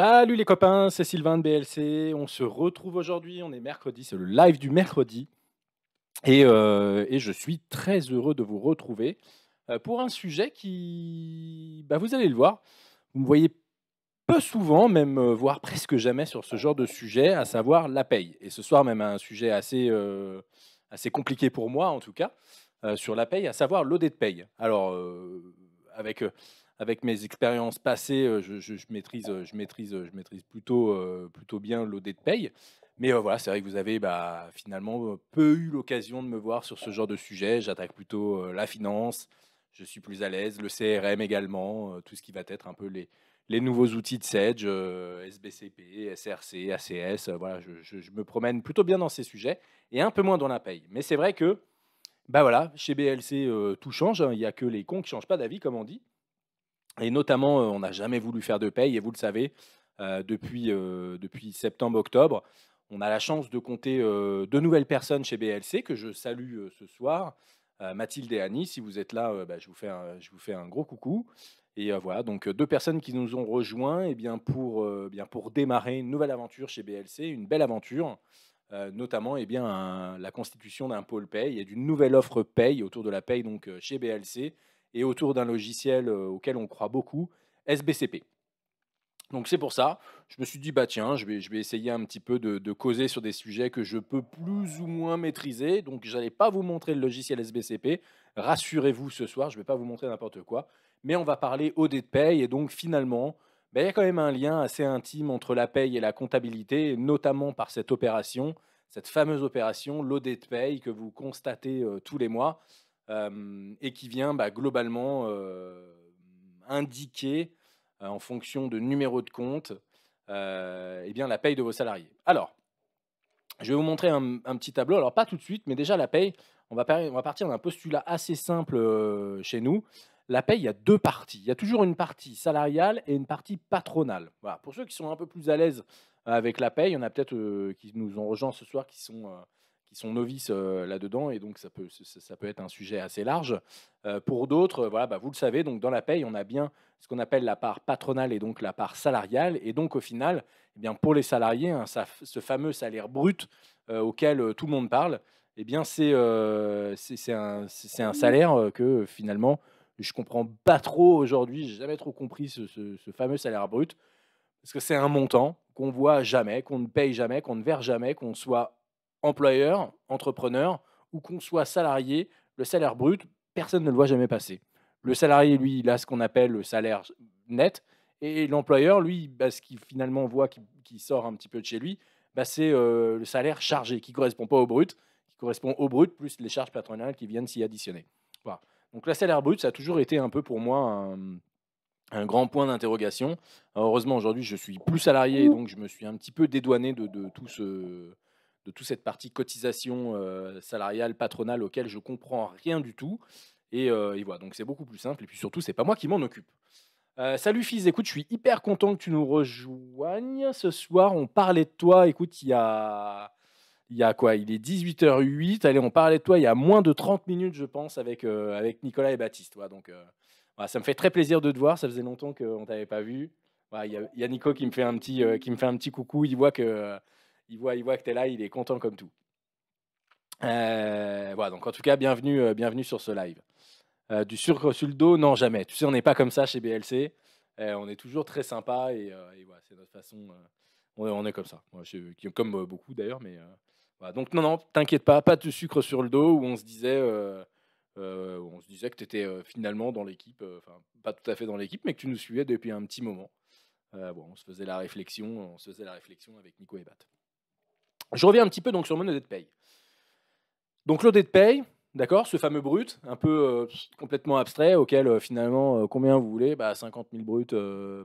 Salut les copains, c'est Sylvain de BLC. On se retrouve aujourd'hui, on est mercredi, c'est le live du mercredi. Et je suis très heureux de vous retrouver pour un sujet qui, vous allez le voir, vous me voyez peu souvent, même voire presque jamais sur ce genre de sujet, à savoir la paye. Et ce soir même un sujet assez compliqué pour moi en tout cas, sur la paye, à savoir l'audit de paye. Alors, avec, avec mes expériences passées, je maîtrise plutôt bien l'audit de paye. Mais voilà, c'est vrai que vous avez finalement peu eu l'occasion de me voir sur ce genre de sujet. J'attaque plutôt la finance, je suis plus à l'aise, le CRM également, tout ce qui va être un peu les nouveaux outils de Sage, SBCP, SRC, ACS, voilà, je me promène plutôt bien dans ces sujets et un peu moins dans la paye. Mais c'est vrai que, voilà, chez BLC, tout change, hein, il y a que les cons qui changent pas d'avis, comme on dit. Et notamment, on n'a jamais voulu faire de paye et vous le savez, depuis septembre-octobre, on a la chance de compter 2 nouvelles personnes chez BLC que je salue ce soir. Mathilde et Annie, si vous êtes là, je vous fais un gros coucou. Et voilà, donc 2 personnes qui nous ont rejoints et pour démarrer une nouvelle aventure chez BLC, une belle aventure, notamment la constitution d'un pôle paye et d'une nouvelle offre paye autour de la paye donc chez BLC et autour d'un logiciel auquel on croit beaucoup, SBCP. Donc c'est pour ça, je me suis dit, bah tiens, je vais essayer un petit peu de causer sur des sujets que je peux plus ou moins maîtriser. Donc j'allais pas vous montrer le logiciel SBCP. Rassurez-vous ce soir, je ne vais pas vous montrer n'importe quoi. Mais on va parler audit de paye. Et donc finalement, il y a quand même un lien assez intime entre la paye et la comptabilité, et notamment par cette opération, cette fameuse opération, l'audit de paye que vous constatez tous les mois et qui vient globalement indiquer en fonction de numéro de compte, la paye de vos salariés. Alors, je vais vous montrer un petit tableau. Alors, pas tout de suite, mais déjà la paye, on va partir d'un postulat assez simple chez nous. La paye, il y a 2 parties. Il y a toujours une partie salariale et une partie patronale. Voilà. Pour ceux qui sont un peu plus à l'aise avec la paye, il y en a peut-être qui nous ont rejoints ce soir qui sont novices là-dedans, et donc ça peut être un sujet assez large. Pour d'autres, voilà, vous le savez, donc dans la paye, on a bien ce qu'on appelle la part patronale et donc la part salariale. Et donc au final, pour les salariés, hein, ce fameux salaire brut auquel tout le monde parle, c'est un salaire que finalement, je comprends pas trop aujourd'hui. J'ai jamais trop compris ce fameux salaire brut, parce que c'est un montant qu'on voit jamais, qu'on ne paye jamais, qu'on ne verse jamais, qu'on soit employeur, entrepreneur ou qu'on soit salarié. Le salaire brut, personne ne le voit jamais passer. Le salarié, lui, il a ce qu'on appelle le salaire net, et l'employeur, lui, ce qu'il finalement voit qui sort un petit peu de chez lui, c'est le salaire chargé, qui ne correspond pas au brut, qui correspond au brut plus les charges patronales qui viennent s'y additionner. Voilà. Donc le salaire brut, ça a toujours été un peu pour moi un grand point d'interrogation. Heureusement, aujourd'hui, je suis plus salarié, et donc je me suis un petit peu dédouané de toute cette partie cotisation salariale, patronale, auquel je comprends rien du tout. Et voilà, donc c'est beaucoup plus simple. Et puis surtout, c'est pas moi qui m'en occupe. Salut fils, écoute, je suis hyper content que tu nous rejoignes ce soir. On parlait de toi, écoute, il y a quoi? Il est 18h08. Allez, on parlait de toi il y a moins de 30 minutes, je pense, avec Nicolas et Baptiste. Donc, voilà, ça me fait très plaisir de te voir. Ça faisait longtemps qu'on ne t'avait pas vu. Voilà, il y a Nico qui me fait un petit coucou. Il voit que tu es là. Il est content comme tout. Voilà, donc en tout cas, bienvenue sur ce live. Du sucre sur le dos, non, jamais. Tu sais, on n'est pas comme ça chez BLC. On est toujours très sympa, et voilà, c'est notre façon. On est comme ça. Moi, comme beaucoup d'ailleurs, mais voilà. Donc non, non, t'inquiète pas de sucre sur le dos, où on se disait que tu étais finalement dans l'équipe, enfin pas tout à fait dans l'équipe, mais que tu nous suivais depuis un petit moment. On se faisait la réflexion avec Nico et Bat. Je reviens un petit peu donc sur mon audit de paye. Donc l'audit de paye, d'accord, ce fameux brut, un peu complètement abstrait, auquel finalement, combien vous voulez? 50 000 bruts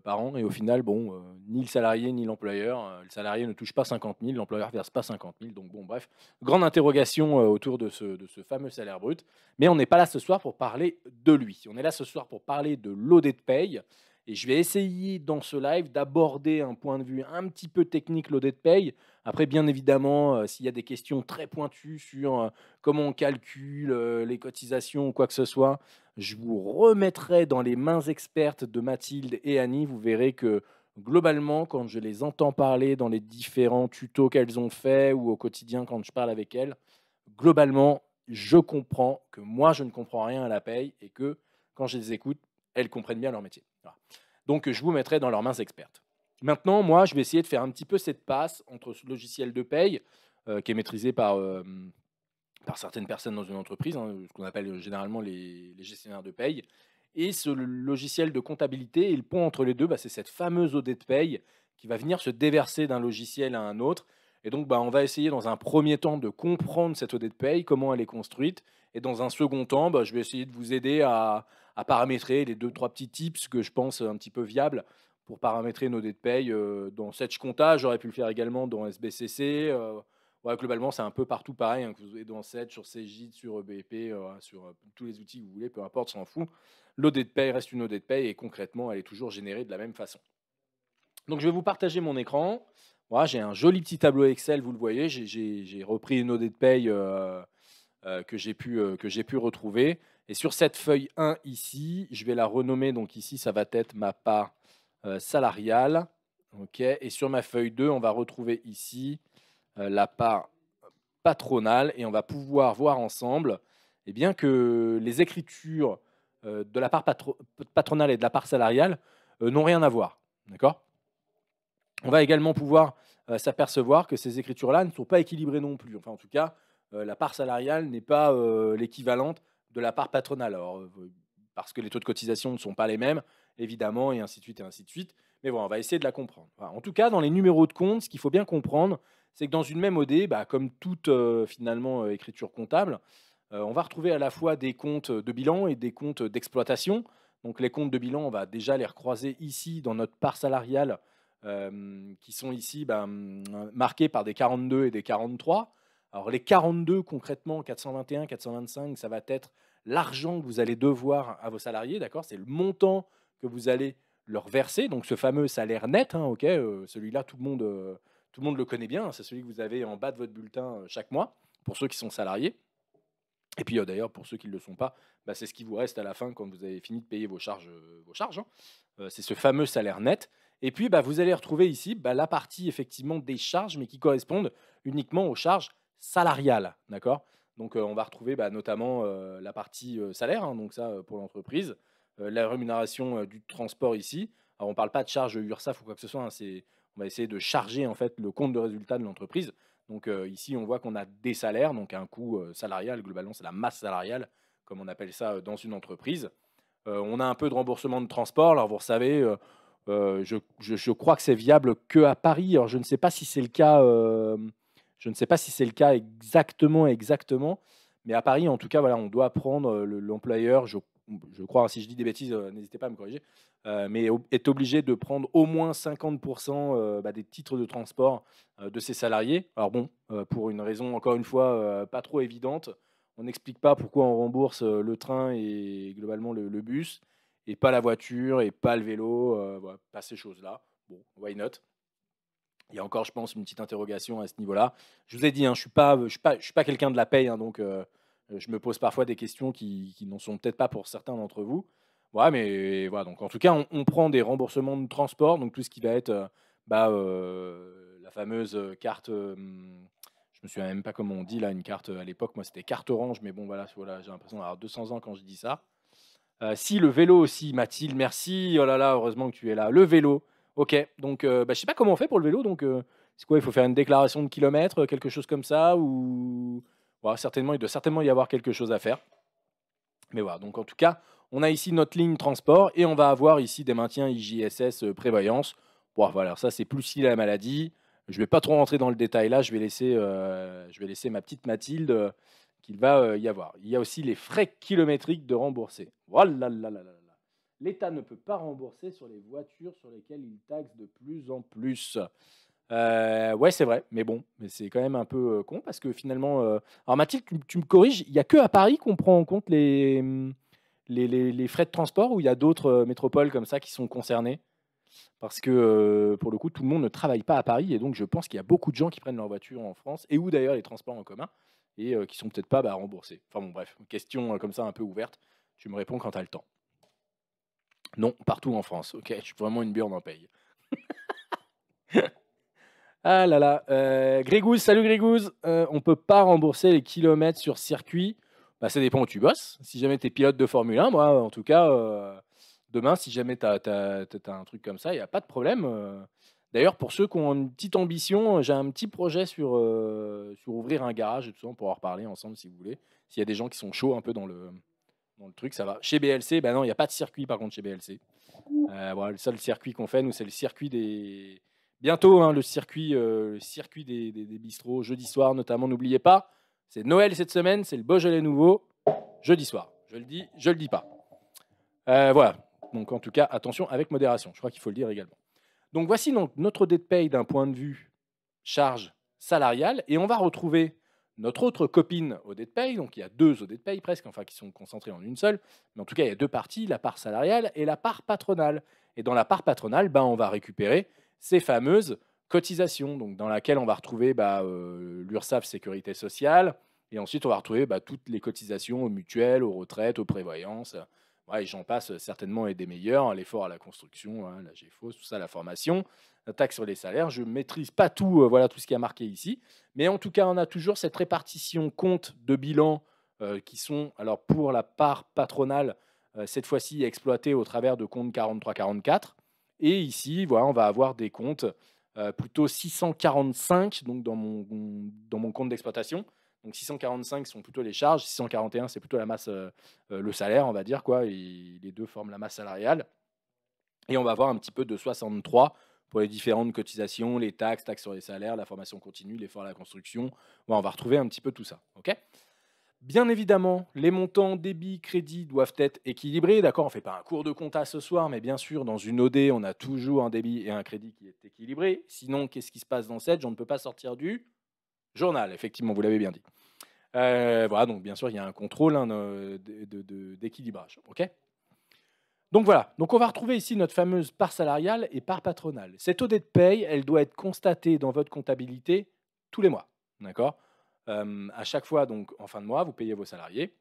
par an, et au final, bon, ni le salarié ni l'employeur, le salarié ne touche pas 50 000, l'employeur verse pas 50 000, donc bon, bref, grande interrogation autour de ce fameux salaire brut. Mais on n'est pas là ce soir pour parler de lui. On est là ce soir pour parler de l'audit de paye, et je vais essayer dans ce live d'aborder un point de vue un petit peu technique, l'audit de paye. Après, bien évidemment, s'il y a des questions très pointues sur comment on calcule les cotisations ou quoi que ce soit, je vous remettrai dans les mains expertes de Mathilde et Annie. Vous verrez que Globalement, quand je les entends parler dans les différents tutos qu'elles ont faits ou au quotidien quand je parle avec elles, globalement, je comprends que moi, je ne comprends rien à la paye et que quand je les écoute, elles comprennent bien leur métier. Voilà. Donc, je vous mettrai dans leurs mains expertes. Maintenant, moi, je vais essayer de faire un petit peu cette passe entre ce logiciel de paye, qui est maîtrisé par certaines personnes dans une entreprise, hein, ce qu'on appelle généralement les gestionnaires de paye, et ce logiciel de comptabilité. Et le pont entre les deux, bah, c'est cette fameuse OD de paye qui va venir se déverser d'un logiciel à un autre. Et donc, bah, on va essayer dans un premier temps de comprendre cette OD de paye, comment elle est construite. Et dans un second temps, bah, je vais essayer de vous aider à paramétrer les deux, trois petits tips que je pense un petit peu viables pour paramétrer une OD de paye dans Setch Compta. J'aurais pu le faire également dans SBCC. Ouais, globalement, c'est un peu partout pareil, hein, que vous soyez dans Set, sur Cegid, sur EBP, sur tous les outils que vous voulez, peu importe, s'en fout. L'OD de paye reste une OD de paye et concrètement, elle est toujours générée de la même façon. Donc, je vais vous partager mon écran. Voilà, j'ai un joli petit tableau Excel, vous le voyez. J'ai repris une OD de paye que j'ai pu retrouver. Et sur cette feuille 1 ici, je vais la renommer. Donc, ici, ça va être ma part salariale. OK. Et sur ma feuille 2, on va retrouver ici la part patronale et on va pouvoir voir ensemble eh bien, que les écritures de la part patronale et de la part salariale n'ont rien à voir. D'accord. On va également pouvoir s'apercevoir que ces écritures-là ne sont pas équilibrées non plus. Enfin, en tout cas, la part salariale n'est pas l'équivalente de la part patronale. Alors, parce que les taux de cotisation ne sont pas les mêmes, évidemment, et ainsi de suite, et ainsi de suite. Mais bon, on va essayer de la comprendre. Voilà. En tout cas, dans les numéros de compte, ce qu'il faut bien comprendre, c'est que dans une même OD, bah, comme toute finalement écriture comptable, on va retrouver à la fois des comptes de bilan et des comptes d'exploitation. Donc les comptes de bilan, on va déjà les recroiser ici dans notre part salariale, qui sont ici marqués par des 42 et des 43. Alors les 42 concrètement, 421, 425, ça va être l'argent que vous allez devoir à vos salariés, d'accord. C'est le montant que vous allez leur verser, donc ce fameux salaire net, hein, OK, celui-là tout le monde le connaît bien, hein, c'est celui que vous avez en bas de votre bulletin, chaque mois, pour ceux qui sont salariés. Et puis, d'ailleurs, pour ceux qui ne le sont pas, bah, c'est ce qui vous reste à la fin quand vous avez fini de payer vos charges, hein. C'est ce fameux salaire net. Et puis, bah, vous allez retrouver ici, bah, la partie effectivement des charges, mais qui correspondent uniquement aux charges salariales, d'accord? Donc, on va retrouver, bah, notamment, la partie, salaire, hein, donc ça, pour l'entreprise, la rémunération, du transport ici. Alors, on ne parle pas de charges URSSAF ou quoi que ce soit, hein, on va essayer de charger, en fait, le compte de résultat de l'entreprise. Donc ici, on voit qu'on a des salaires, donc un coût salarial, globalement, c'est la masse salariale, comme on appelle ça dans une entreprise. On a un peu de remboursement de transport. Alors vous savez, je crois que c'est viable que à Paris. Alors je ne sais pas si c'est le cas, je ne sais pas si c'est le cas exactement, mais à Paris, en tout cas, voilà, on doit prendre, l'employeur, je crois, hein, si je dis des bêtises, n'hésitez pas à me corriger, mais est obligé de prendre au moins 50 des titres de transport de ses salariés. Alors bon, pour une raison encore une fois pas trop évidente, on n'explique pas pourquoi on rembourse le train et globalement le bus, et pas la voiture et pas le vélo, voilà, pas ces choses-là. Bon, why not? Il y a encore, je pense, une petite interrogation à ce niveau-là. Je vous ai dit, hein, je suis pas quelqu'un de la paye, hein, donc je me pose parfois des questions qui n'en sont peut-être pas pour certains d'entre vous. Voilà, mais voilà, donc en tout cas, on prend des remboursements de transport, donc tout ce qui va être, la fameuse, carte, je me souviens même pas comment on dit là, une carte, à l'époque, moi, c'était carte orange, mais bon, voilà, j'ai l'impression d'avoir 200 ans quand je dis ça. Si, le vélo aussi, Mathilde, merci. Oh là là, heureusement que tu es là. Le vélo, OK. Donc, je sais pas comment on fait pour le vélo, donc, c'est quoi? Il faut faire une déclaration de kilomètres, quelque chose comme ça? Ou ouais, certainement, il doit certainement y avoir quelque chose à faire. Mais voilà, donc en tout cas, on a ici notre ligne transport et on va avoir ici des maintiens IJSS, prévoyance. Bon, voilà, ça, c'est plus si la maladie. Je vais pas trop rentrer dans le détail là, je vais laisser ma petite Mathilde, qu'il va, y avoir. Il y a aussi les frais kilométriques de rembourser. Voilà là là là là là. L'État ne peut pas rembourser sur les voitures sur lesquelles il taxe de plus en plus. Ouais, c'est vrai, mais bon, mais c'est quand même un peu, con parce que finalement, alors Mathilde, tu me corriges, il y a que à Paris qu'on prend en compte les frais de transport, ou il y a d'autres, métropoles comme ça qui sont concernées? Parce que, pour le coup, tout le monde ne travaille pas à Paris et donc je pense qu'il y a beaucoup de gens qui prennent leur voiture en France et ou d'ailleurs les transports en commun, et qui sont peut-être pas, bah, remboursés. Enfin bon, bref, question, comme ça un peu ouverte. Tu me réponds quand tu as le temps. Non, partout en France. OK, je suis vraiment une burne en paye. Ah là là, Grégouze, salut Grégouze. On peut pas rembourser les kilomètres sur circuit. Bah, ça dépend où tu bosses. Si jamais tu es pilote de Formule 1, moi, en tout cas, demain, si jamais tu as un truc comme ça, il y a pas de problème, D'ailleurs, pour ceux qui ont une petite ambition, j'ai un petit projet sur ouvrir un garage et tout ça. On pourra en reparler ensemble si vous voulez. S'il y a des gens qui sont chauds un peu dans le truc, ça va. Chez BLC, bah non, il y a pas de circuit par contre chez BLC. Voilà, le seul circuit qu'on fait, nous, c'est le circuit des. Bientôt, hein, le circuit des bistrots, jeudi soir notamment. N'oubliez pas, c'est Noël cette semaine, c'est le Beaujolais nouveau, jeudi soir. Je le dis, je le dis pas. Voilà. Donc, en tout cas, attention avec modération. Je crois qu'il faut le dire également. Donc, voici donc notre dé de paye d'un point de vue charge salariale. Et on va retrouver notre autre copine au dé de paye. Donc, il y a deux au dé de paye presque, enfin, qui sont concentrés en une seule. Mais en tout cas, il y a deux parties, la part salariale et la part patronale. Et dans la part patronale, ben, on va récupérer ces fameuses cotisations, donc dans laquelle on va retrouver l'URSSAF Sécurité sociale. Et ensuite, on va retrouver toutes les cotisations aux mutuelles, aux retraites, aux prévoyances. Ouais, et j'en passe certainement et des meilleurs, l'effort à la construction, hein, la GFO, tout ça, la formation, la taxe sur les salaires. Je ne maîtrise pas tout, voilà tout ce qui est marqué ici. Mais en tout cas, on a toujours cette répartition compte de bilan qui sont, alors pour la part patronale, cette fois-ci exploitée au travers de comptes 43-44. Et ici, voilà, on va avoir des comptes plutôt 645 donc dans mon compte d'exploitation. Donc 645 sont plutôt les charges, 641 c'est plutôt la masse, le salaire, on va dire quoi. Et les deux forment la masse salariale. Et on va avoir un petit peu de 63 pour les différentes cotisations, les taxes, taxes sur les salaires, la formation continue, l'effort à la construction. Ouais, on va retrouver un petit peu tout ça. Ok. Bien évidemment, les montants débit, crédit doivent être équilibrés. D'accord, on ne fait pas un cours de compta ce soir, mais bien sûr, dans une OD, on a toujours un débit et un crédit qui est équilibré. Sinon, qu'est-ce qui se passe dans cette? On ne peut pas sortir du journal, effectivement, vous l'avez bien dit. Voilà, donc bien sûr, il y a un contrôle hein, d'équilibrage. Ok. Donc voilà, donc on va retrouver ici notre fameuse part salariale et part patronale. Cette OD de paye, elle doit être constatée dans votre comptabilité tous les mois. D'accord. À chaque fois, donc en fin de mois, vous payez vos salariés,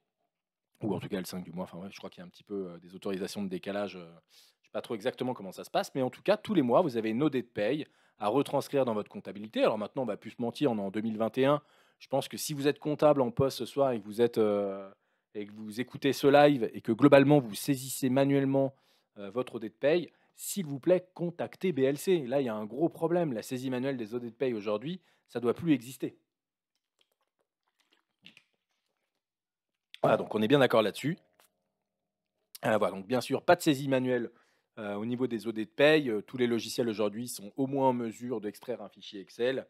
ou en tout cas le 5 du mois. Enfin, ouais, je crois qu'il y a un petit peu des autorisations de décalage. Je ne sais pas trop exactement comment ça se passe, mais en tout cas, tous les mois, vous avez une OD de paye à retranscrire dans votre comptabilité. Alors maintenant, on va plus se mentir, on est en 2021. Je pense que si vous êtes comptable en poste ce soir et que vous écoutez ce live et que globalement vous saisissez manuellement votre OD de paye, s'il vous plaît, contactez BLC. Là, il y a un gros problème. La saisie manuelle des OD de paye aujourd'hui, ça ne doit plus exister. Voilà, donc on est bien d'accord là-dessus. Voilà, donc bien sûr, pas de saisie manuelle au niveau des OD de paye. Tous les logiciels aujourd'hui sont au moins en mesure d'extraire un fichier Excel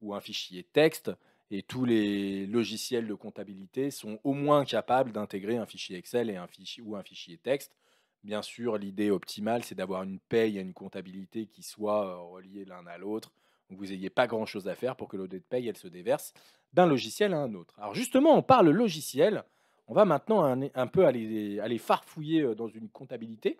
ou un fichier texte. Et tous les logiciels de comptabilité sont au moins capables d'intégrer un fichier Excel et un fichier texte. Bien sûr, l'idée optimale, c'est d'avoir une paye et une comptabilité qui soient reliées l'un à l'autre. Donc vous n'ayez pas grand-chose à faire pour que l'OD de paye, elle se déverse d'un logiciel à un autre. Alors justement, on parle logiciel. On va maintenant un peu aller farfouiller dans une comptabilité.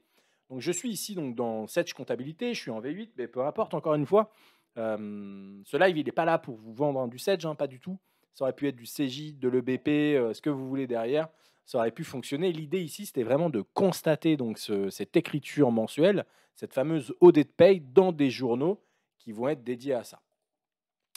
Donc, je suis ici donc, dans Setch Comptabilité, je suis en V8, mais peu importe, encore une fois, ce live, il n'est pas là pour vous vendre du Sedge, hein, pas du tout. Ça aurait pu être du CJ, de l'EBP, ce que vous voulez derrière. Ça aurait pu fonctionner. L'idée ici, c'était vraiment de constater donc, cette écriture mensuelle, cette fameuse OD de paye dans des journaux qui vont être dédiés à ça.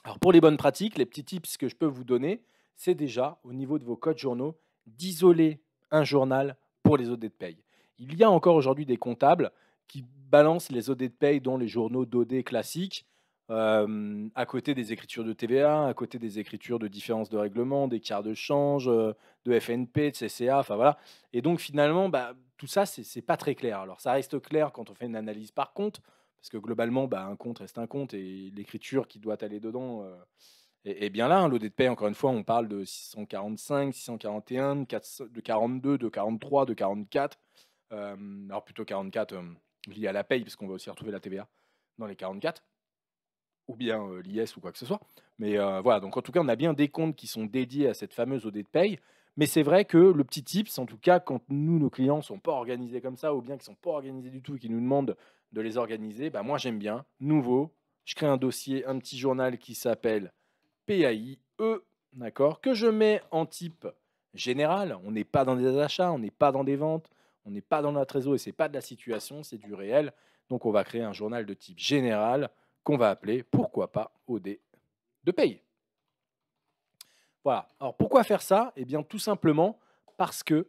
Alors, pour les bonnes pratiques, les petits tips que je peux vous donner, c'est déjà, au niveau de vos codes journaux, d'isoler un journal pour les OD de paye. Il y a encore aujourd'hui des comptables qui balancent les OD de paye dans les journaux d'OD classiques, à côté des écritures de TVA, à côté des écritures de différence de règlement, des quarts de change, de FNP, de CCA, enfin voilà. Et donc finalement, tout ça, c'est pas très clair. Alors ça reste clair quand on fait une analyse par compte, parce que globalement, un compte reste un compte et l'écriture qui doit aller dedans est bien là. Hein. L'OD de paie, encore une fois, on parle de 645, 641, de 42, de 43, de 44. Alors plutôt 44 lié à la paye, parce qu'on va aussi retrouver la TVA dans les 44, ou bien l'IS ou quoi que ce soit. Mais voilà, donc en tout cas, on a bien des comptes qui sont dédiés à cette fameuse OD de paye. Mais c'est vrai que le petit tips, en tout cas, quand nous, nos clients ne sont pas organisés comme ça, ou bien qu'ils ne sont pas organisés du tout et qu'ils nous demandent de les organiser, moi j'aime bien. Nouveau, je crée un dossier, un petit journal qui s'appelle PAIE, d'accord, que je mets en type général. On n'est pas dans des achats, on n'est pas dans des ventes, on n'est pas dans la trésor et c'est pas de la situation, c'est du réel. Donc on va créer un journal de type général qu'on va appeler, pourquoi pas, OD de paye. Voilà. Alors pourquoi faire ça? Eh bien tout simplement parce que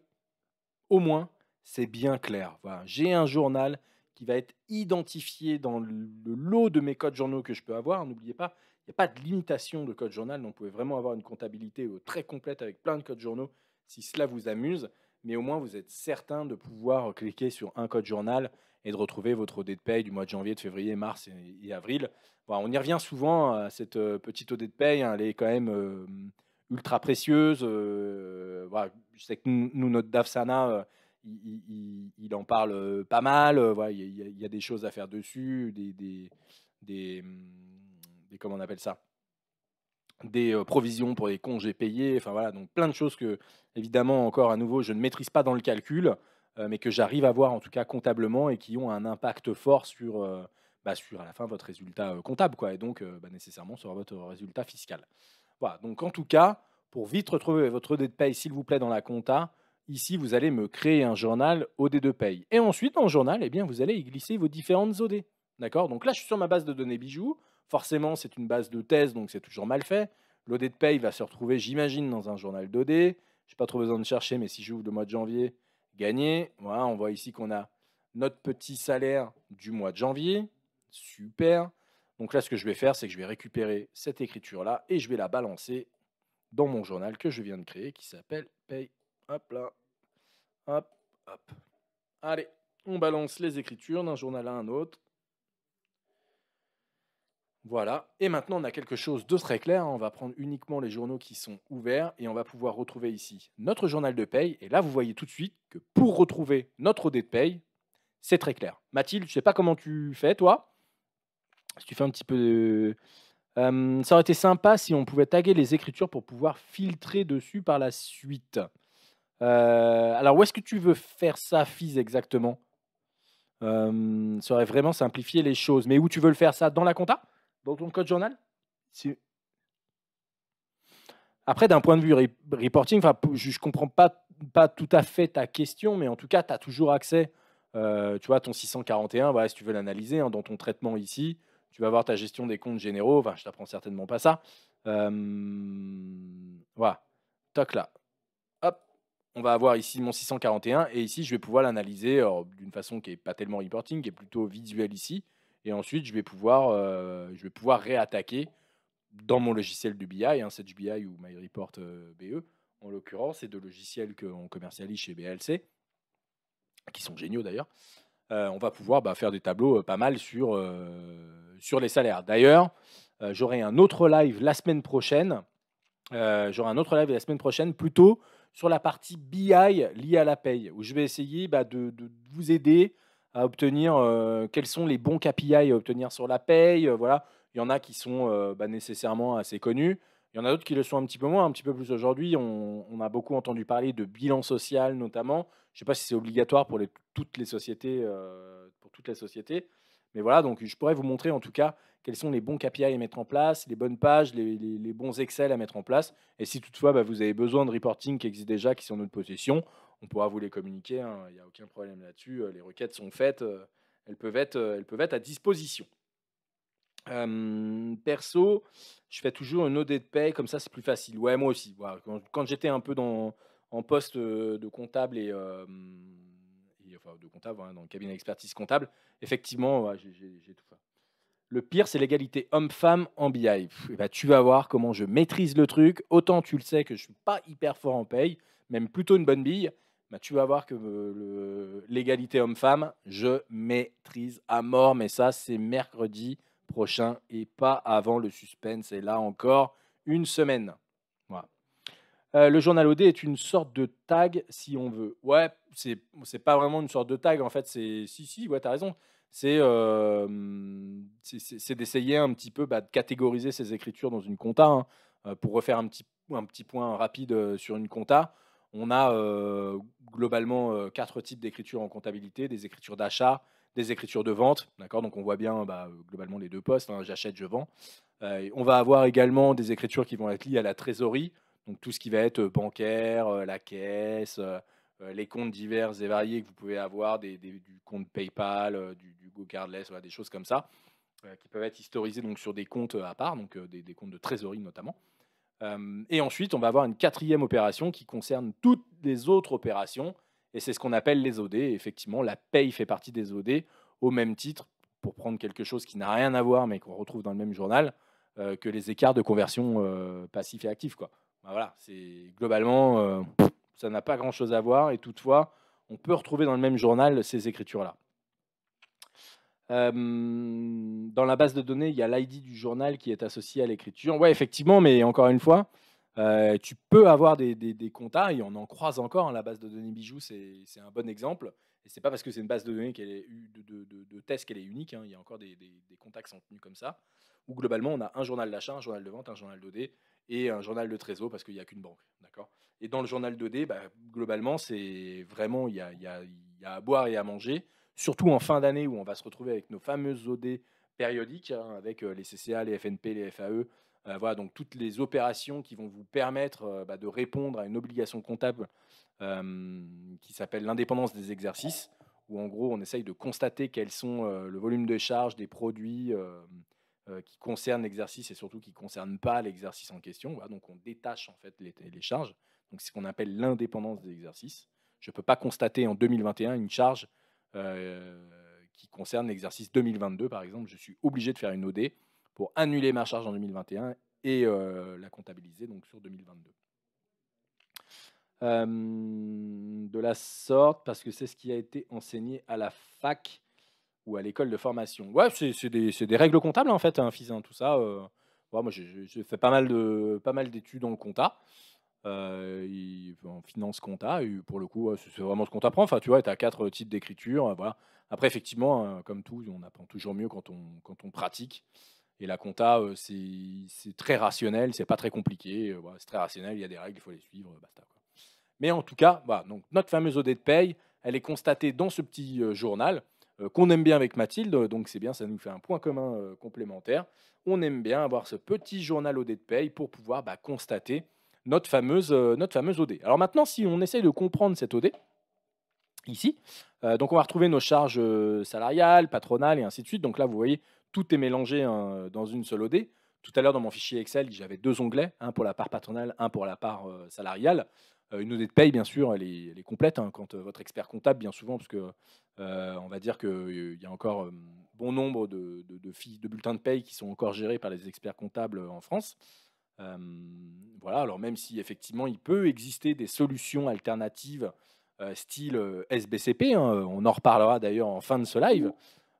au moins c'est bien clair. Voilà. J'ai un journal qui va être identifié dans le lot de mes codes journaux que je peux avoir. N'oubliez pas, il n'y a pas de limitation de code journal, donc vous pouvez vraiment avoir une comptabilité très complète avec plein de codes journaux si cela vous amuse. Mais au moins vous êtes certain de pouvoir cliquer sur un code journal et de retrouver votre OD de paye du mois de janvier, de février, mars et avril. Voilà, on y revient souvent à cette petite OD de paye, hein, elle est quand même ultra précieuse. Voilà, je sais que nous, notre Dafsana, il en parle pas mal. Voilà, il y a des choses à faire dessus, comment on appelle ça? Des provisions pour les congés payés. Enfin voilà, donc plein de choses que, évidemment, encore à nouveau, je ne maîtrise pas dans le calcul, mais que j'arrive à voir en tout cas comptablement et qui ont un impact fort sur à la fin votre résultat comptable, quoi, et donc nécessairement sur votre résultat fiscal. Voilà, donc en tout cas, pour vite retrouver votre OD de paye, s'il vous plaît, dans la compta, ici, vous allez me créer un journal OD de paye. Et ensuite, dans le journal, eh bien, vous allez y glisser vos différentes OD. D'accord? Donc là, je suis sur ma base de données bijoux. Forcément, c'est une base de thèse, donc c'est toujours mal fait. L'OD de paye va se retrouver, j'imagine, dans un journal d'OD. Je n'ai pas trop besoin de chercher, mais si j'ouvre le mois de janvier, gagné. Voilà, on voit ici qu'on a notre petit salaire du mois de janvier. Super. Donc là, ce que je vais faire, c'est que je vais récupérer cette écriture-là et je vais la balancer dans mon journal que je viens de créer qui s'appelle Paye. Hop là. Hop, hop. Allez, on balance les écritures d'un journal à un autre. Voilà. Et maintenant, on a quelque chose de très clair. On va prendre uniquement les journaux qui sont ouverts et on va pouvoir retrouver ici notre journal de paye. Et là, vous voyez tout de suite que pour retrouver notre OD de paye, c'est très clair. Mathilde, je ne sais pas comment tu fais, toi. Si tu fais un petit peu. Ça aurait été sympa si on pouvait taguer les écritures pour pouvoir filtrer dessus par la suite. Alors, où est-ce que tu veux faire ça, Fizz, exactement? Ça aurait vraiment simplifié les choses. Mais où tu veux le faire ça? Dans la compta? Dans ton code journal? Si- Après, d'un point de vue reporting, je ne comprends pas tout à fait ta question, mais en tout cas, tu as toujours accès, tu vois, à ton 641, voilà, si tu veux l'analyser, hein, dans ton traitement ici, tu vas voir ta gestion des comptes généraux. Enfin, je t'apprends certainement pas ça. Voilà, toc là. Hop, on va avoir ici mon 641 et ici, je vais pouvoir l'analyser d'une façon qui n'est pas tellement reporting, qui est plutôt visuelle ici. Et ensuite, je vais pouvoir réattaquer dans mon logiciel du BI, hein, Sage BI ou MyReport BE, en l'occurrence, c'est deux logiciels qu'on commercialise chez BLC, qui sont géniaux d'ailleurs. On va pouvoir faire des tableaux pas mal sur les salaires. D'ailleurs, j'aurai un autre live la semaine prochaine. Plutôt sur la partie BI liée à la paye, où je vais essayer de vous aider à obtenir quels sont les bons KPI à obtenir sur la paye. Voilà. Il y en a qui sont nécessairement assez connus. Il y en a d'autres qui le sont un petit peu moins, un petit peu plus aujourd'hui. On a beaucoup entendu parler de bilan social notamment. Je ne sais pas si c'est obligatoire pour toutes les sociétés, mais voilà, donc je pourrais vous montrer en tout cas quels sont les bons KPI à mettre en place, les bonnes pages, les bons Excel à mettre en place. Et si toutefois vous avez besoin de reporting qui existent déjà, qui sont en notre possession, on pourra vous les communiquer, hein. Il n'y a aucun problème là-dessus. Les requêtes sont faites, elles peuvent être à disposition. Perso, je fais toujours une OD de paye, comme ça c'est plus facile. Ouais, moi aussi. Voilà. Quand j'étais un peu en poste de comptable enfin, de comptable, voilà, dans le cabinet d'expertise comptable, effectivement, ouais, j'ai tout fait. Le pire, c'est l'égalité homme-femme en BI. Et bah, tu vas voir comment je maîtrise le truc. Autant tu le sais que je ne suis pas hyper fort en paye, même plutôt une bonne bille. Bah, tu vas voir que l'égalité homme-femme, je maîtrise à mort. Mais ça, c'est mercredi prochain et pas avant. Le suspense est là encore une semaine. Voilà. Le journal OD est une sorte de tag, si on veut. Ouais, c'est pas vraiment une sorte de tag, en fait. Si, ouais, tu as raison. C'est d'essayer un petit peu de catégoriser ces écritures dans une compta, hein. Pour refaire un petit point rapide sur une compta, on a globalement 4 types d'écritures en comptabilité: des écritures d'achat, des écritures de vente. D'accord, donc on voit bien globalement les deux postes, hein, j'achète, je vends. On va avoir également des écritures qui vont être liées à la trésorerie, donc tout ce qui va être bancaire, la caisse, les comptes divers et variés que vous pouvez avoir, du compte PayPal, du Go Cardless, voilà, des choses comme ça. qui peuvent être historisés donc, sur des comptes à part, donc des comptes de trésorerie notamment. Et ensuite, on va avoir une quatrième opération qui concerne toutes les autres opérations, et c'est ce qu'on appelle les OD. Et effectivement, la paye fait partie des OD, au même titre, pour prendre quelque chose qui n'a rien à voir, mais qu'on retrouve dans le même journal, que les écarts de conversion passif et actif, quoi. Bah, voilà, c'est globalement, ça n'a pas grand-chose à voir, et toutefois, on peut retrouver dans le même journal ces écritures-là. Dans la base de données, il y a l'ID du journal qui est associé à l'écriture. Ouais, effectivement, mais encore une fois, tu peux avoir des comptas, et on en croise encore, hein. La base de données Bijou, c'est un bon exemple. Et c'est pas parce que c'est une base de données qu'elle est de test qu'elle est unique, hein. Il y a encore des comptas qui sont tenus comme ça, où globalement, on a un journal d'achat, un journal de vente, un journal d'OD et un journal de trésor parce qu'il n'y a qu'une banque. D'accord. Et dans le journal d'OD, bah, globalement, c'est vraiment, il y a à boire et à manger, surtout en fin d'année où on va se retrouver avec nos fameuses OD périodiques, hein, avec les CCA, les FNP, les FAE. Voilà, donc toutes les opérations qui vont vous permettre bah, de répondre à une obligation comptable qui s'appelle l'indépendance des exercices, où en gros on essaye de constater quels sont le volume de charges des produits qui concernent l'exercice et surtout qui ne concernent pas l'exercice en question. Voilà, donc on détache en fait les charges. Donc c'est ce qu'on appelle l'indépendance des exercices. Je ne peux pas constater en 2021 une charge qui concerne l'exercice 2022 par exemple. Je suis obligé de faire une OD pour annuler ma charge en 2021 et la comptabiliser donc sur 2022. De la sorte, parce que c'est ce qui a été enseigné à la fac ou à l'école de formation. Ouais, c'est des règles comptables en fait, hein, fils, hein, tout ça. Ouais, moi, j'ai fait pas mal d'études en compta, en finance compta, et pour le coup, ouais, c'est vraiment ce qu'on t'apprend. Enfin, tu vois, tu as 4 types d'écriture, voilà. Après, effectivement, comme tout, on apprend toujours mieux quand on pratique. Et la compta, c'est très rationnel, c'est pas très compliqué. Voilà, c'est très rationnel, il y a des règles, il faut les suivre, basta, quoi. Mais en tout cas, voilà, donc notre fameuse OD de paye, elle est constatée dans ce petit journal qu'on aime bien avec Mathilde. Donc c'est bien, ça nous fait un point commun complémentaire. On aime bien avoir ce petit journal OD de paye pour pouvoir bah, constater notre fameuse OD. Alors maintenant, si on essaye de comprendre cette OD, ici, donc on va retrouver nos charges salariales, patronales et ainsi de suite. Donc là, vous voyez, tout est mélangé hein, dans une seule OD. Tout à l'heure, dans mon fichier Excel, j'avais 2 onglets, un pour la part patronale, un pour la part salariale. Une OD de paye, bien sûr, elle est complète hein, quand votre expert comptable, bien souvent, parce que on va dire qu'il y a encore bon nombre de bulletins de paye qui sont encore gérés par les experts comptables en France. Euh, voilà, alors même si effectivement il peut exister des solutions alternatives style SBCP, hein, on en reparlera d'ailleurs en fin de ce live,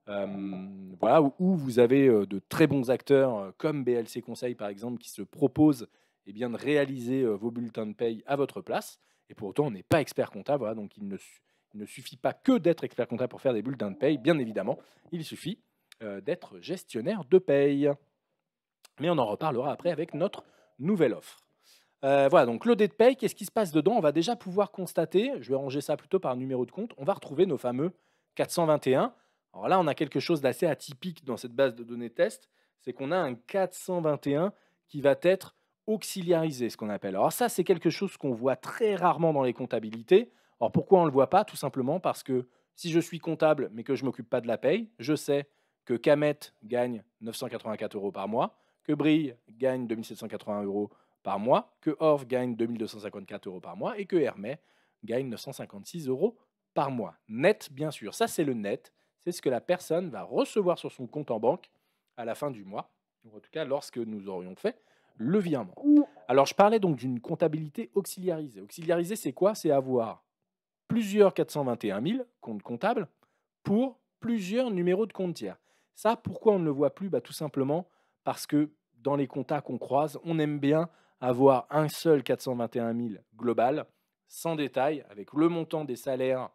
voilà, où vous avez de très bons acteurs comme BLC Conseil par exemple qui se proposent eh bien, de réaliser vos bulletins de paye à votre place. Et pour autant, on n'est pas expert comptable, voilà, donc il ne suffit pas que d'être expert comptable pour faire des bulletins de paye, bien évidemment, il suffit d'être gestionnaire de paye. Mais on en reparlera après avec notre nouvelle offre. Voilà, donc l'OD de paye, qu'est-ce qui se passe dedans? On va déjà pouvoir constater, je vais ranger ça plutôt par numéro de compte, on va retrouver nos fameux 421. Alors là, on a quelque chose d'assez atypique dans cette base de données test, c'est qu'on a un 421 qui va être auxiliarisé, ce qu'on appelle. Alors ça, c'est quelque chose qu'on voit très rarement dans les comptabilités. Alors pourquoi on ne le voit pas? Tout simplement parce que si je suis comptable mais que je ne m'occupe pas de la paye, je sais que Camet gagne 984 euros par mois, que Brille gagne 2780 euros par mois, que Orv gagne 2254 euros par mois et que Hermès gagne 956 euros par mois. Net, bien sûr. Ça, c'est le net. C'est ce que la personne va recevoir sur son compte en banque à la fin du mois, ou en tout cas lorsque nous aurions fait le virement. Alors, je parlais donc d'une comptabilité auxiliarisée. Auxiliarisée, c'est quoi? C'est avoir plusieurs 421 000 comptes comptables pour plusieurs numéros de compte tiers. Ça, pourquoi on ne le voit plus? Bah, tout simplement parce que dans les comptas qu'on croise, on aime bien avoir un seul 421 000 global, sans détail, avec le montant des salaires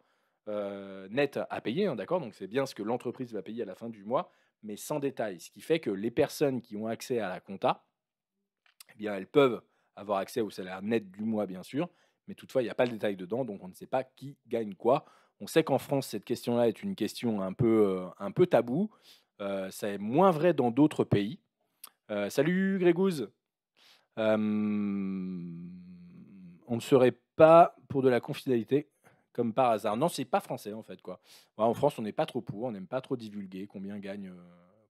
nets à payer, hein, d'accord? Donc c'est bien ce que l'entreprise va payer à la fin du mois, mais sans détail. Ce qui fait que les personnes qui ont accès à la compta, eh bien, elles peuvent avoir accès au salaire net du mois, bien sûr, mais toutefois, il n'y a pas le détail dedans, donc on ne sait pas qui gagne quoi. On sait qu'en France, cette question-là est une question un peu taboue. Ça est moins vrai dans d'autres pays. Salut Grégouze. On ne serait pas pour de la confidentialité comme par hasard. Non, c'est pas français en fait, quoi. Ouais, en France, on n'est pas trop pour, on n'aime pas trop divulguer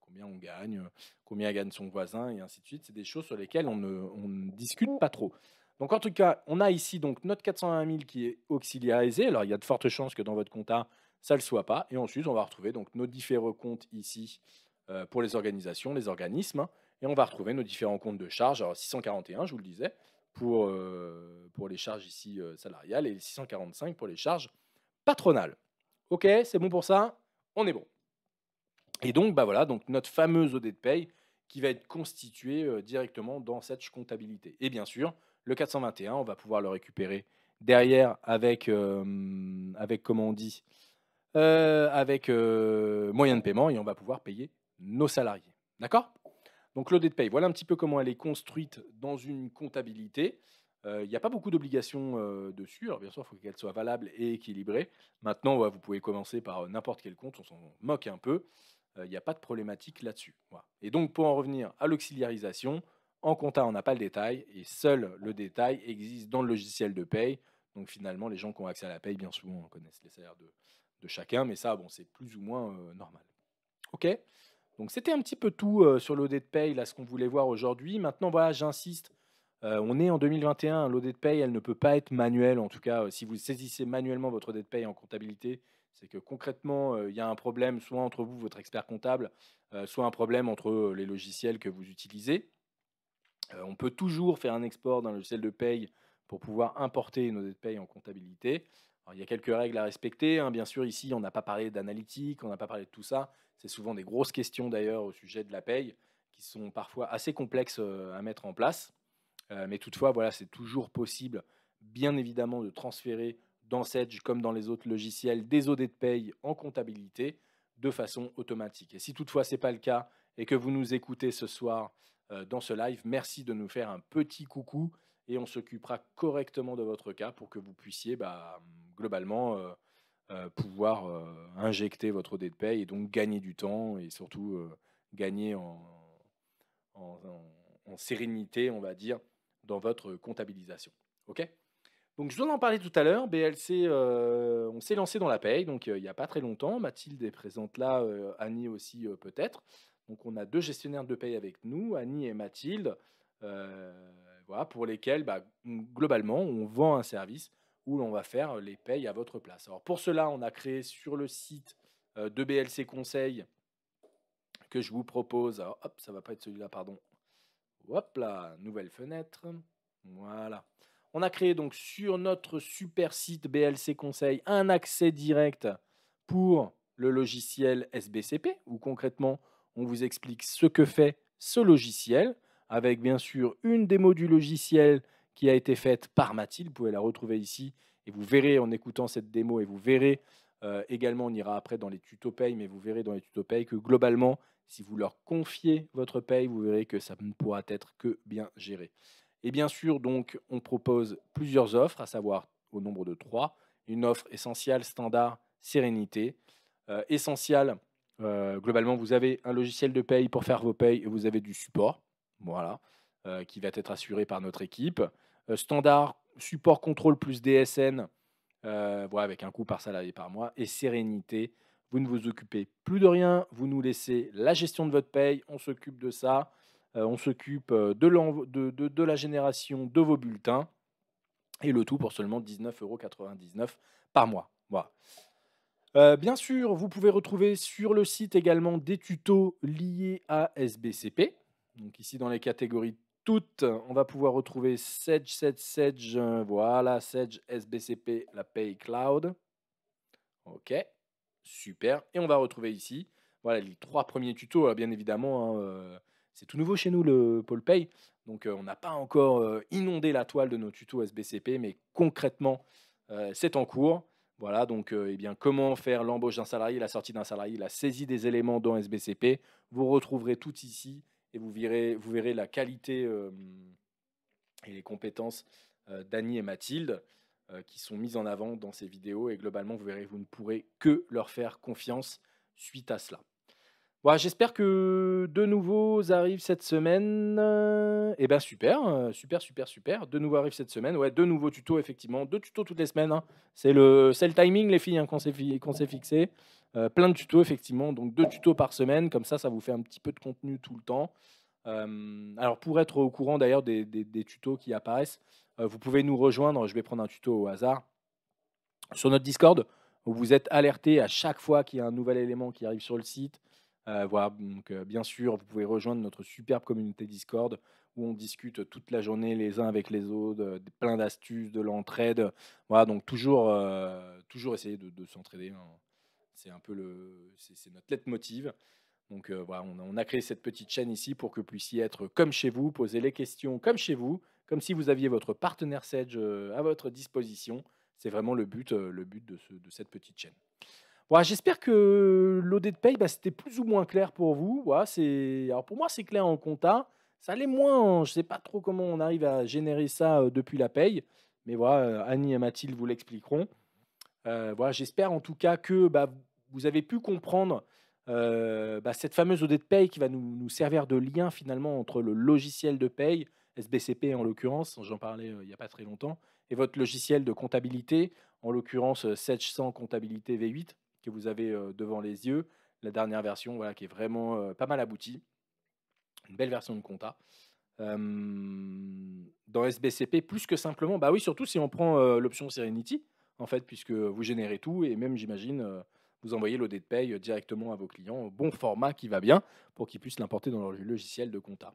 combien on gagne, combien gagne son voisin et ainsi de suite. C'est des choses sur lesquelles on ne discute pas trop. Donc en tout cas, on a ici donc notre 420 000 qui est auxiliarisé. Alors il y a de fortes chances que dans votre compta, ça ne le soit pas. Et ensuite, on va retrouver donc nos différents comptes ici pour les organisations, les organismes, hein. Et on va retrouver nos différents comptes de charges. Alors 641, je vous le disais, pour les charges ici salariales et les 645 pour les charges patronales. OK, c'est bon pour ça? On est bon. Et donc, bah voilà, donc notre fameuse OD de paye qui va être constituée directement dans cette comptabilité. Et bien sûr, le 421, on va pouvoir le récupérer derrière avec comment on dit, avec moyen de paiement et on va pouvoir payer nos salariés. D'accord? Donc l'OD de paye, voilà un petit peu comment elle est construite dans une comptabilité. Il n'y a pas beaucoup d'obligations dessus. Alors bien sûr, il faut qu'elle soit valable et équilibrée. Maintenant, ouais, vous pouvez commencer par n'importe quel compte, on s'en moque un peu. Il n'y a pas de problématique là-dessus. Voilà. Et donc pour en revenir à l'auxiliarisation, en compta, on n'a pas le détail et seul le détail existe dans le logiciel de paye. Donc finalement, les gens qui ont accès à la paye, bien souvent, connaissent les salaires de chacun, mais ça, bon, c'est plus ou moins normal. OK? Donc c'était un petit peu tout sur l'OD de paye, là, ce qu'on voulait voir aujourd'hui. Maintenant, voilà, j'insiste, on est en 2021, l'OD de paye, elle ne peut pas être manuelle. En tout cas, si vous saisissez manuellement votre OD de paye en comptabilité, c'est que concrètement, il y a un problème, soit entre vous, votre expert comptable, soit un problème entre les logiciels que vous utilisez. On peut toujours faire un export d'un logiciel de paye pour pouvoir importer une OD de paye en comptabilité. Alors, il y a quelques règles à respecter, hein. Bien sûr, ici, on n'a pas parlé d'analytique, on n'a pas parlé de tout ça. C'est souvent des grosses questions d'ailleurs au sujet de la paye qui sont parfois assez complexes à mettre en place. Mais toutefois, voilà, c'est toujours possible, bien évidemment, de transférer dans Sedge comme dans les autres logiciels des OD de paye en comptabilité de façon automatique. Et si toutefois ce n'est pas le cas et que vous nous écoutez ce soir dans ce live, merci de nous faire un petit coucou et on s'occupera correctement de votre cas pour que vous puissiez globalement pouvoir injecter votre OD de paye et donc gagner du temps et surtout gagner en sérénité, on va dire, dans votre comptabilisation. OK? Donc, je vous en parlais tout à l'heure. BLC, on s'est lancé dans la paye, donc il n'y a pas très longtemps. Mathilde est présente là, Annie aussi peut-être. Donc, on a deux gestionnaires de paye avec nous, Annie et Mathilde, voilà, pour lesquels, globalement, on vend un service où l'on va faire les payes à votre place. Alors, pour cela, on a créé sur le site de BLC Conseil que je vous propose. Alors, hop, ça ne va pas être celui-là, pardon. Hop là, nouvelle fenêtre. Voilà. On a créé donc sur notre super site BLC Conseil un accès direct pour le logiciel SBCP, où concrètement on vous explique ce que fait ce logiciel, avec bien sûr une démo du logiciel qui a été faite par Mathilde. Vous pouvez la retrouver ici et vous verrez en écoutant cette démo et vous verrez également, on ira après dans les tutos paye, mais vous verrez dans les tutos paye que globalement, si vous leur confiez votre paye, vous verrez que ça ne pourra être que bien géré. Et bien sûr, donc, on propose plusieurs offres, à savoir au nombre de 3. Une offre essentielle, standard, sérénité. Essentielle, globalement, vous avez un logiciel de paye pour faire vos payes et vous avez du support, voilà, qui va être assuré par notre équipe. Standard, support contrôle plus DSN, voilà, avec un coût par salarié par mois. Et sérénité, vous ne vous occupez plus de rien, vous nous laissez la gestion de votre paye, on s'occupe de ça. On s'occupe de la génération de vos bulletins et le tout pour seulement 19,99 € par mois. Voilà. Bien sûr, vous pouvez retrouver sur le site également des tutos liés à SBCP. Donc ici dans les catégories toutes, on va pouvoir retrouver Sedge, voilà, Sedge SBCP, la Pay Cloud. OK, super. Et on va retrouver ici, voilà, les 3 premiers tutos, bien évidemment, hein, c'est tout nouveau chez nous, le pôle paye. Donc, on n'a pas encore inondé la toile de nos tutos SBCP, mais concrètement, c'est en cours. Voilà, donc, eh bien, comment faire l'embauche d'un salarié, la sortie d'un salarié, la saisie des éléments dans SBCP. Vous retrouverez tout ici et vous verrez la qualité et les compétences d'Annie et Mathilde qui sont mises en avant dans ces vidéos. Et globalement, vous verrez, vous ne pourrez que leur faire confiance suite à cela. Voilà, j'espère que de nouveaux arrivent cette semaine. Et ben super, super, super, super. De nouveaux arrivent cette semaine. Ouais, 2 nouveaux tutos, effectivement. 2 tutos toutes les semaines, hein. C'est le timing, les filles, hein, qu'on s'est fixé. Plein de tutos effectivement, donc 2 tutos par semaine, comme ça vous fait un petit peu de contenu tout le temps. Alors pour être au courant d'ailleurs des tutos qui apparaissent, vous pouvez nous rejoindre, je vais prendre un tuto au hasard, sur notre Discord, où vous êtes alertés à chaque fois qu'il y a un nouvel élément qui arrive sur le site. Voilà, donc bien sûr, vous pouvez rejoindre notre superbe communauté Discord où on discute toute la journée les uns avec les autres, plein d'astuces, de l'entraide. Voilà, donc toujours essayer de s'entraider, hein. C'est un peu c'est notre leitmotiv. Donc voilà, on a créé cette petite chaîne ici pour que vous puissiez être comme chez vous, poser les questions comme chez vous, comme si vous aviez votre partenaire Sedge à votre disposition. C'est vraiment le but de cette petite chaîne. Voilà, j'espère que l'OD de paye, c'était plus ou moins clair pour vous. Voilà, alors pour moi, c'est clair en compta. Ça l'est moins. Je ne sais pas trop comment on arrive à générer ça depuis la paye. Mais voilà, Annie et Mathilde vous l'expliqueront. Voilà, j'espère en tout cas que vous avez pu comprendre cette fameuse OD de paye qui va nous servir de lien finalement entre le logiciel de paye, SBCP en l'occurrence, j'en parlais il n'y a pas très longtemps, et votre logiciel de comptabilité, en l'occurrence 700 comptabilité V8 que vous avez devant les yeux, la dernière version voilà, qui est vraiment pas mal aboutie, une belle version de compta. Dans SBCP, plus que simplement, oui, surtout si on prend l'option Serenity, en fait, puisque vous générez tout et même, j'imagine, vous envoyez l'OD de paye directement à vos clients au bon format qui va bien pour qu'ils puissent l'importer dans leur logiciel de compta.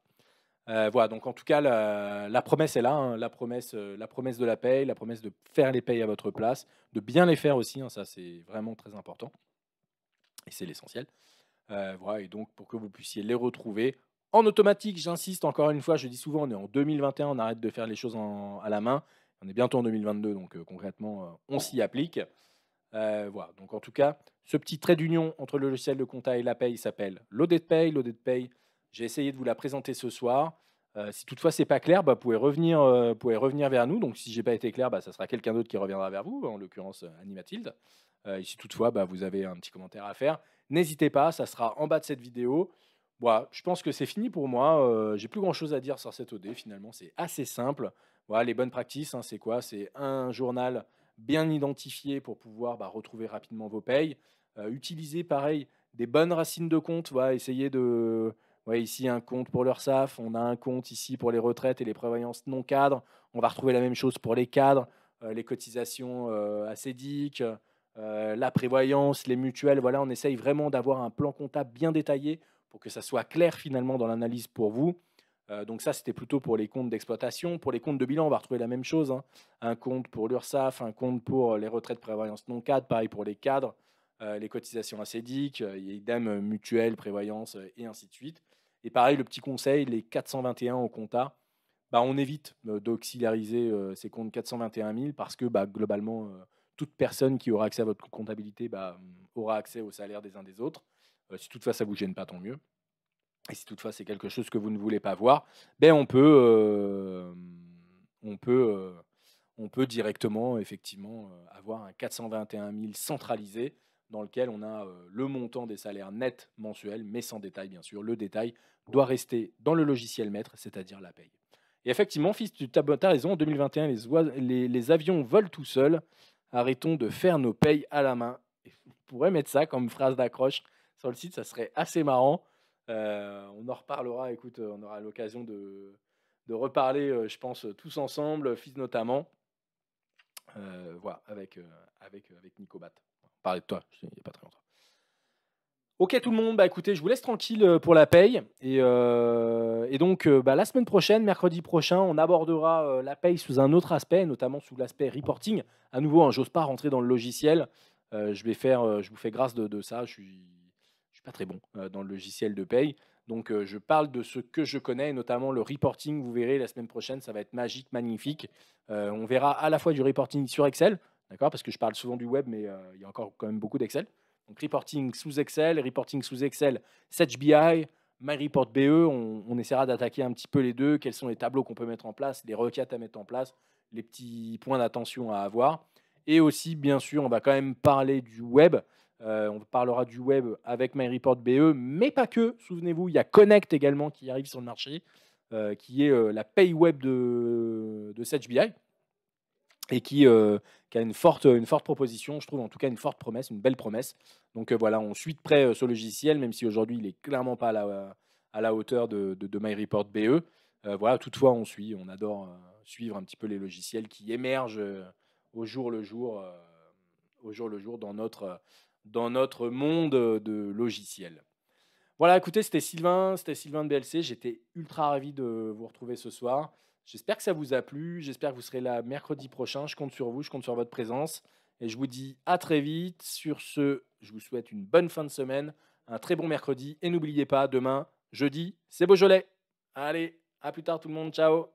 Voilà, donc en tout cas, la promesse est là, hein, la promesse de la paye, la promesse de faire les payes à votre place, de bien les faire aussi, hein, ça c'est vraiment très important et c'est l'essentiel. Voilà, et donc pour que vous puissiez les retrouver en automatique, j'insiste encore une fois, je dis souvent, on est en 2021, on arrête de faire les choses à la main. On est bientôt en 2022, donc concrètement, on s'y applique. Voilà, donc en tout cas, ce petit trait d'union entre le logiciel de compta et la paye s'appelle l'OD de paye. L'OD de paye, j'ai essayé de vous la présenter ce soir. Si toutefois c'est pas clair, vous pouvez revenir vers nous. Donc si j'ai pas été clair, ça sera quelqu'un d'autre qui reviendra vers vous, en l'occurrence Annie Mathilde. Et si toutefois vous avez un petit commentaire à faire, n'hésitez pas, ça sera en bas de cette vidéo. Voilà, je pense que c'est fini pour moi. J'ai plus grand chose à dire sur cette OD finalement, c'est assez simple. Voilà, les bonnes pratiques, hein, c'est quoi? C'est un journal bien identifié pour pouvoir retrouver rapidement vos payes. Utiliser pareil des bonnes racines de compte. Voilà, essayer de. Ouais, ici un compte pour l'URSSAF, on a un compte ici pour les retraites et les prévoyances non cadres. On va retrouver la même chose pour les cadres, les cotisations ACEDIC, la prévoyance, les mutuelles. Voilà, on essaye vraiment d'avoir un plan comptable bien détaillé pour que ça soit clair finalement dans l'analyse pour vous. Donc ça, c'était plutôt pour les comptes d'exploitation. Pour les comptes de bilan, on va retrouver la même chose, hein. Un compte pour l'URSSAF, un compte pour les retraites prévoyance non cadres, pareil pour les cadres, les cotisations ACEDIC, idem mutuelle, prévoyance et ainsi de suite. Et pareil, le petit conseil, les 421 au compta, on évite d'auxiliariser ces comptes 421 000 parce que globalement, toute personne qui aura accès à votre comptabilité aura accès au salaire des uns des autres. Si toutefois ça ne vous gêne pas, tant mieux. Et si toutefois c'est quelque chose que vous ne voulez pas voir, on peut directement effectivement avoir un 421 000 centralisé dans lequel on a le montant des salaires nets mensuels, mais sans détail bien sûr. Le détail doit rester dans le logiciel maître, c'est-à-dire la paye. Et effectivement, fils, tu as raison, en 2021, les avions volent tout seuls. Arrêtons de faire nos payes à la main. Et on pourrait mettre ça comme phrase d'accroche sur le site, ça serait assez marrant. On en reparlera, écoute, on aura l'occasion de reparler, je pense, tous ensemble, fils notamment. Voilà, avec Nico Bat. On parlait de toi, il n'y a pas très longtemps. Ok tout le monde, écoutez, je vous laisse tranquille pour la paye. Et donc, la semaine prochaine, mercredi prochain, on abordera la paye sous un autre aspect, notamment sous l'aspect reporting. À nouveau, j'ose pas rentrer dans le logiciel. Je vous fais grâce de ça. Je suis pas très bon dans le logiciel de paye. Donc, je parle de ce que je connais, notamment le reporting. Vous verrez, la semaine prochaine, ça va être magique, magnifique. On verra à la fois du reporting sur Excel, d'accord, parce que je parle souvent du web, mais il y a encore quand même beaucoup d'Excel. Donc, reporting sous Excel, Sedge BI, MyReport BE. On essaiera d'attaquer un petit peu les deux. Quels sont les tableaux qu'on peut mettre en place, les requêtes à mettre en place, les petits points d'attention à avoir. Et aussi, bien sûr, on va quand même parler du web. On parlera du web avec MyReport BE, mais pas que. Souvenez-vous, il y a Connect également qui arrive sur le marché, qui est la paye web de Sedge BI. et qui a une forte proposition, je trouve, en tout cas une forte promesse, une belle promesse. Donc voilà, on suit de près ce logiciel, même si aujourd'hui il est clairement pas à la hauteur de MyReport BE. Voilà, toutefois, on adore suivre un petit peu les logiciels qui émergent au jour le jour, dans notre monde de logiciels. Voilà, écoutez, c'était Sylvain de BLC. J'étais ultra ravi de vous retrouver ce soir. J'espère que ça vous a plu. J'espère que vous serez là mercredi prochain. Je compte sur vous, je compte sur votre présence. Et je vous dis à très vite. Sur ce, je vous souhaite une bonne fin de semaine, un très bon mercredi. Et n'oubliez pas, demain, jeudi, c'est Beaujolais. Allez, à plus tard tout le monde. Ciao.